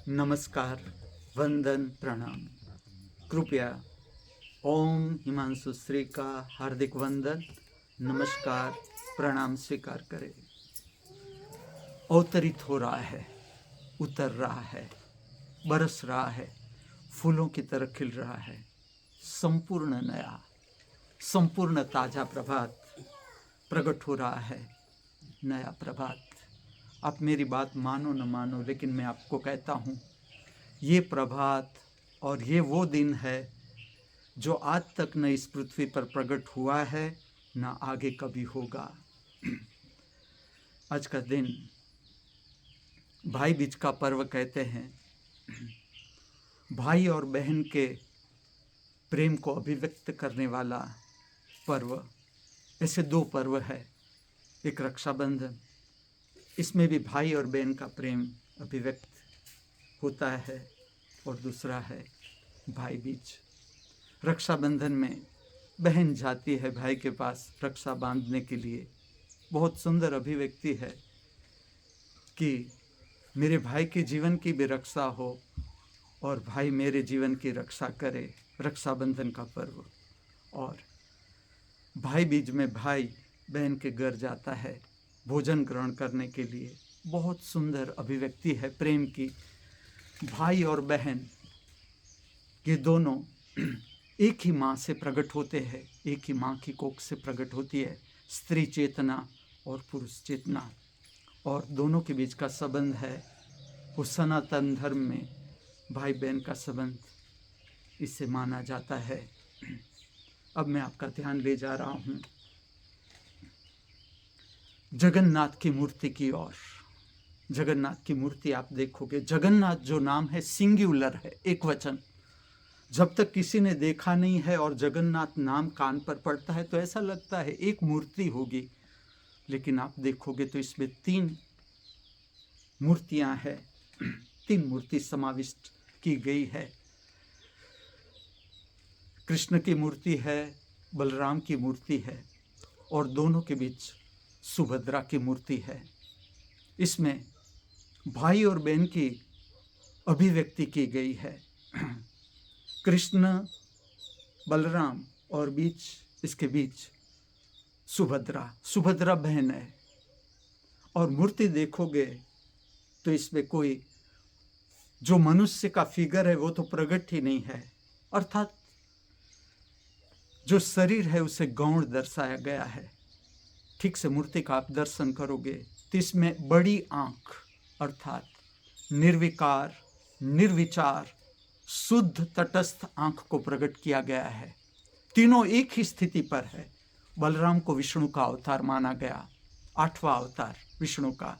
नमस्कार, वंदन, प्रणाम। कृपया ओम हिमांशु श्री का हार्दिक वंदन, नमस्कार, प्रणाम स्वीकार करें। अवतरित हो रहा है, उतर रहा है, बरस रहा है, फूलों की तरह खिल रहा है। संपूर्ण नया, संपूर्ण ताजा प्रभात प्रकट हो रहा है। नया प्रभात। आप मेरी बात मानो न मानो, लेकिन मैं आपको कहता हूँ, ये प्रभात और ये वो दिन है जो आज तक न इस पृथ्वी पर प्रकट हुआ है, न आगे कभी होगा। आज का दिन भाई बीज का पर्व कहते हैं। भाई और बहन के प्रेम को अभिव्यक्त करने वाला पर्व। ऐसे दो पर्व है, एक रक्षाबंधन, इसमें भी भाई और बहन का प्रेम अभिव्यक्त होता है, और दूसरा है भाई बीज। रक्षाबंधन में बहन जाती है भाई के पास रक्षा बांधने के लिए। बहुत सुंदर अभिव्यक्ति है कि मेरे भाई के जीवन की भी रक्षा हो और भाई मेरे जीवन की रक्षा करे। रक्षाबंधन का पर्व। और भाई बीज में भाई बहन के घर जाता है भोजन ग्रहण करने के लिए। बहुत सुंदर अभिव्यक्ति है प्रेम की। भाई और बहन ये दोनों एक ही माँ से प्रकट होते हैं, एक ही माँ की कोख से प्रकट होती है स्त्री चेतना और पुरुष चेतना, और दोनों के बीच का संबंध है वो सनातन धर्म में भाई बहन का संबंध इसे माना जाता है। अब मैं आपका ध्यान ले जा रहा हूँ जगन्नाथ की मूर्ति की ओर। जगन्नाथ की मूर्ति आप देखोगे, जगन्नाथ जो नाम है सिंगुलर है, एक वचन। जब तक किसी ने देखा नहीं है और जगन्नाथ नाम कान पर पड़ता है तो ऐसा लगता है एक मूर्ति होगी, लेकिन आप देखोगे तो इसमें 3 मूर्तियां हैं, 3 मूर्ति समाविष्ट की गई है। कृष्ण की मूर्ति है, बलराम की मूर्ति है, और दोनों के बीच सुभद्रा की मूर्ति है। इसमें भाई और बहन की अभिव्यक्ति की गई है। कृष्ण, बलराम और इसके बीच सुभद्रा बहन है। और मूर्ति देखोगे तो इसमें कोई जो मनुष्य का फिगर है वो तो प्रकट ही नहीं है, अर्थात जो शरीर है उसे गौण दर्शाया गया है। ठीक से मूर्ति का आप दर्शन करोगे तो इसमें बड़ी आंख अर्थात निर्विकार, निर्विचार, शुद्ध तटस्थ आंख को प्रकट किया गया है। तीनों एक ही स्थिति पर है। बलराम को विष्णु का अवतार माना गया, 8वां अवतार विष्णु का,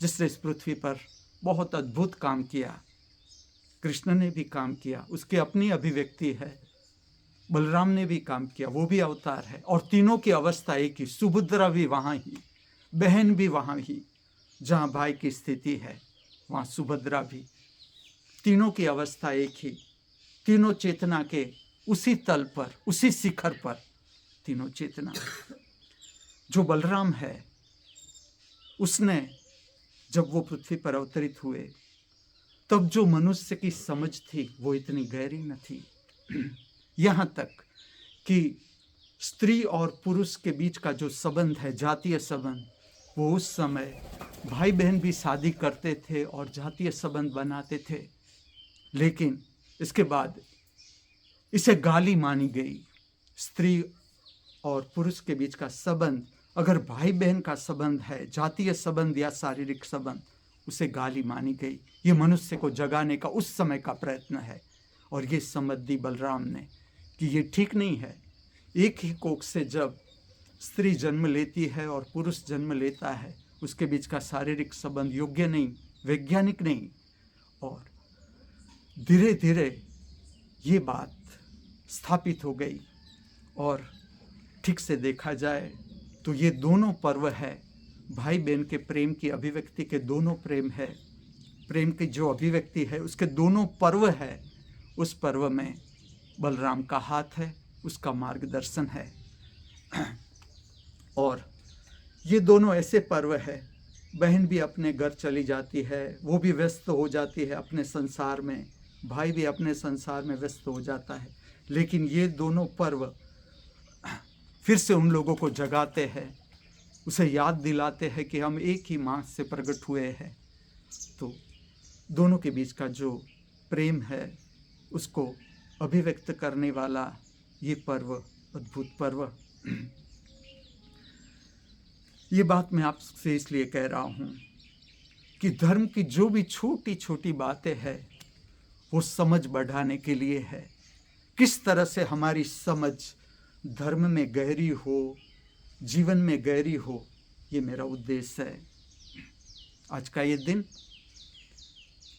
जिसने इस पृथ्वी पर बहुत अद्भुत काम किया। कृष्ण ने भी काम किया, उसकी अपनी अभिव्यक्ति है। बलराम ने भी काम किया, वो भी अवतार है। और तीनों की अवस्था एक ही। सुभद्रा भी वहाँ ही, बहन भी वहाँ ही, जहाँ भाई की स्थिति है वहाँ सुभद्रा भी। तीनों की अवस्था एक ही, तीनों चेतना के उसी तल पर, उसी शिखर पर तीनों चेतना। जो बलराम है उसने जब वो पृथ्वी पर अवतरित हुए तब जो मनुष्य की समझ थी वो इतनी गहरी न थी। यहाँ तक कि स्त्री और पुरुष के बीच का जो संबंध है, जातीय संबंध, वो उस समय भाई बहन भी शादी करते थे और जातीय संबंध बनाते थे, लेकिन इसके बाद इसे गाली मानी गई। स्त्री और पुरुष के बीच का संबंध, अगर भाई बहन का संबंध है, जातीय संबंध या शारीरिक संबंध, उसे गाली मानी गई। ये मनुष्य को जगाने का उस समय का प्रयत्न है। और ये समझ दी बलराम ने कि ये ठीक नहीं है। एक ही कोख से जब स्त्री जन्म लेती है और पुरुष जन्म लेता है, उसके बीच का शारीरिक संबंध योग्य नहीं, वैज्ञानिक नहीं। और धीरे धीरे ये बात स्थापित हो गई। और ठीक से देखा जाए तो ये दोनों पर्व है, भाई बहन के प्रेम की अभिव्यक्ति के दोनों प्रेम है, प्रेम की जो अभिव्यक्ति है उसके दोनों पर्व है। उस पर्व में बलराम का हाथ है, उसका मार्गदर्शन है। और ये दोनों ऐसे पर्व है, बहन भी अपने घर चली जाती है, वो भी व्यस्त हो जाती है अपने संसार में, भाई भी अपने संसार में व्यस्त हो जाता है, लेकिन ये दोनों पर्व फिर से उन लोगों को जगाते हैं, उसे याद दिलाते हैं कि हम एक ही माँ से प्रकट हुए हैं। तो दोनों के बीच का जो प्रेम है उसको अभिव्यक्त करने वाला ये पर्व, अद्भुत पर्व। ये बात मैं आपसे इसलिए कह रहा हूँ कि धर्म की जो भी छोटी छोटी बातें हैं वो समझ बढ़ाने के लिए है। किस तरह से हमारी समझ धर्म में गहरी हो, जीवन में गहरी हो, ये मेरा उद्देश्य है। आज का ये दिन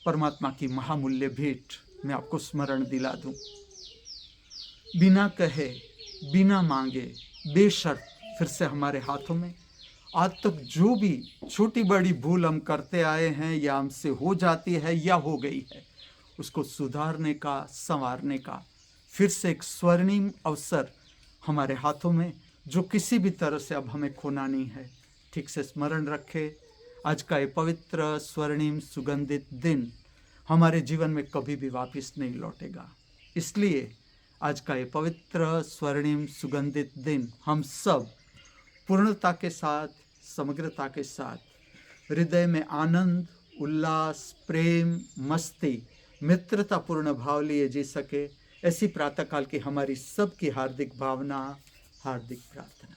परमात्मा की महामूल्य भेंट मैं आपको स्मरण दिला दूं। बिना कहे, बिना मांगे, बेशर्त फिर से हमारे हाथों में आज तक जो भी छोटी बड़ी भूल हम करते आए हैं या हमसे हो जाती है या हो गई है, उसको सुधारने का, संवारने का फिर से एक स्वर्णिम अवसर हमारे हाथों में, जो किसी भी तरह से अब हमें खोना नहीं है। ठीक से स्मरण रखें, आज का ये पवित्र स्वर्णिम सुगंधित दिन हमारे जीवन में कभी भी वापस नहीं लौटेगा। इसलिए आज का ये पवित्र स्वर्णिम सुगंधित दिन हम सब पूर्णता के साथ, समग्रता के साथ, हृदय में आनंद, उल्लास, प्रेम, मस्ती, मित्रतापूर्ण भाव लिए जी सके, ऐसी प्रातःकाल की हमारी सबकी हार्दिक भावना, हार्दिक प्रार्थना।